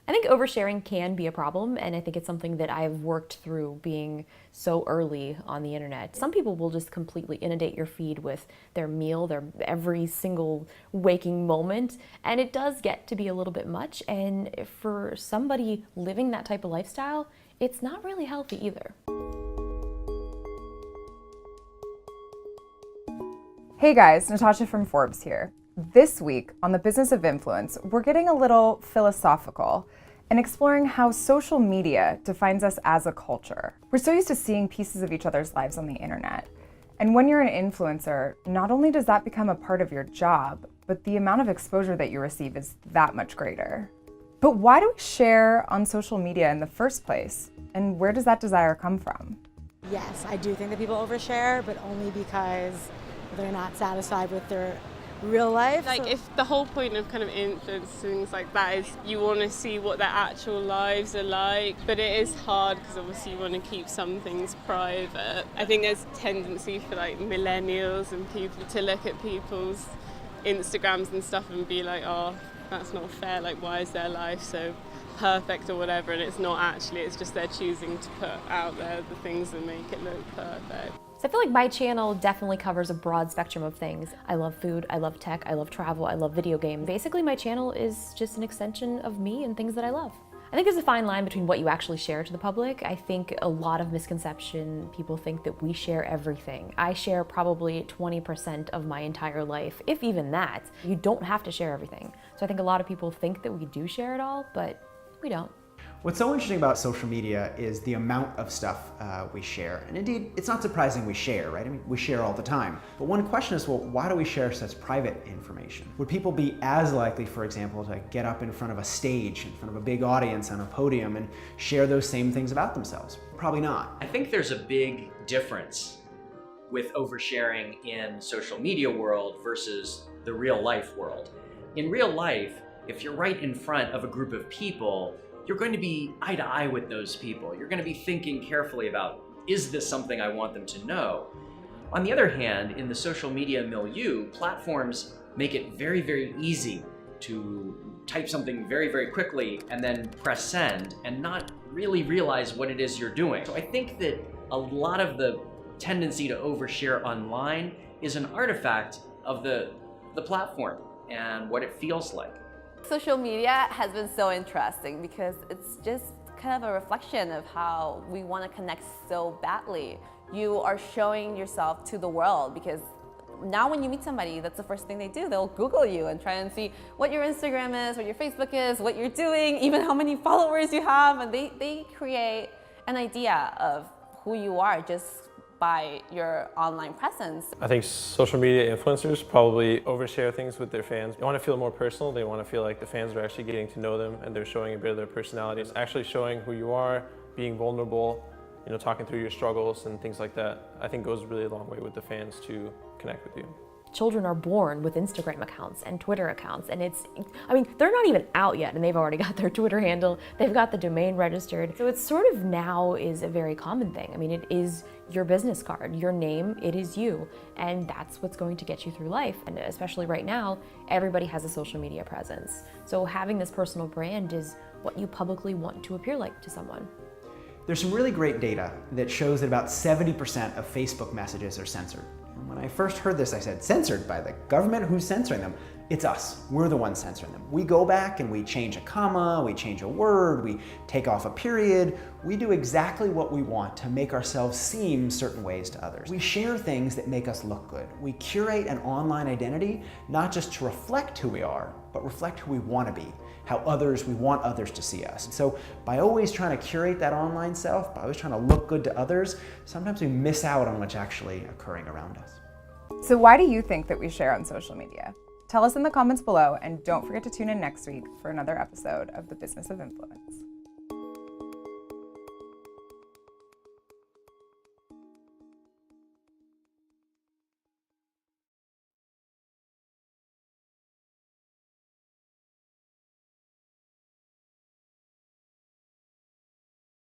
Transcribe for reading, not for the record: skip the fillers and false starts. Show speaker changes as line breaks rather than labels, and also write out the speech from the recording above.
I think oversharing can be a problem, and I think it's something that I've worked through being so early on the internet. Some people will just completely inundate your feed with their meal, their every single waking moment, and it does get to be a little bit much, and for somebody living that type of lifestyle, it's not really healthy either.
Hey guys, Natasha from Forbes here. This week on The Business of Influence, we're getting a little philosophical and exploring how social media defines us as a culture. We're so used to seeing pieces of each other's lives on the internet. And when you're an influencer, not only does that become a part of your job, but the amount of exposure that you receive is that much greater. But why do we share on social media in the first place? And where does that desire come from?
Yes, I do think that people overshare, but only because they're not satisfied with their real life.
Like, if the whole point of kind of influence things like that is you want to see what their actual lives are like, but it is hard because obviously you want to keep some things private. I think there's a tendency for like millennials and people to look at people's Instagrams and stuff and be like, oh, that's not fair, like why is their life so perfect or whatever, and it's not actually, it's just they're choosing to put out there the things that make it look perfect.
So I feel like my channel definitely covers a broad spectrum of things. I love food, I love tech, I love travel, I love video games. Basically, my channel is just an extension of me and things that I love. I think there's a fine line between what you actually share to the public. I think a lot of misconception, people think that we share everything. I share probably 20% of my entire life, if even that. You don't have to share everything. So I think a lot of people think that we do share it all, but we don't.
What's so interesting about social media is the amount of stuff we share. And indeed, it's not surprising we share, right? I mean, we share all the time. But one question is, well, why do we share such private information? Would people be as likely, for example, to get up in front of a stage, in front of a big audience on a podium and share those same things about themselves? Probably not.
I think there's a big difference with oversharing in social media world versus the real life world. In real life, if you're right in front of a group of people, you're going to be eye to eye with those people. You're going to be thinking carefully about, is this something I want them to know? On the other hand, in the social media milieu, platforms make it very, very easy to type something very, very quickly and then press send and not really realize what it is you're doing. So I think that a lot of the tendency to overshare online is an artifact of the platform and what it feels like.
Social media has been so interesting because it's just kind of a reflection of how we want to connect so badly. You are showing yourself to the world because now when you meet somebody, that's the first thing they do. They'll Google you and try and see what your Instagram is, what your Facebook is, what you're doing, even how many followers you have, and they create an idea of who you are just by your online presence.
I think social media influencers probably overshare things with their fans. They want to feel more personal. They want to feel like the fans are actually getting to know them and they're showing a bit of their personality. It's actually showing who you are, being vulnerable, talking through your struggles and things like that. I think goes really a long way with the fans to connect with you.
Children are born with Instagram accounts and Twitter accounts, and they're not even out yet and they've already got their Twitter handle, they've got the domain registered. So it's sort of now is a very common thing. I mean, it is your business card, your name, it is you, and that's what's going to get you through life. And especially right now, everybody has a social media presence. So having this personal brand is what you publicly want to appear like to someone.
There's some really great data that shows that about 70% of Facebook messages are censored. And when I first heard this, I said, censored by the government? Who's censoring them? It's us. We're the ones censoring them. We go back and we change a comma, we change a word, we take off a period. We do exactly what we want to make ourselves seem certain ways to others. We share things that make us look good. We curate an online identity, not just to reflect who we are, but reflect who we want to be, how we want others to see us. So by always trying to curate that online self, by always trying to look good to others, sometimes we miss out on what's actually occurring around us.
So why do you think that we share on social media? Tell us in the comments below, and don't forget to tune in next week for another episode of The Business of Influence.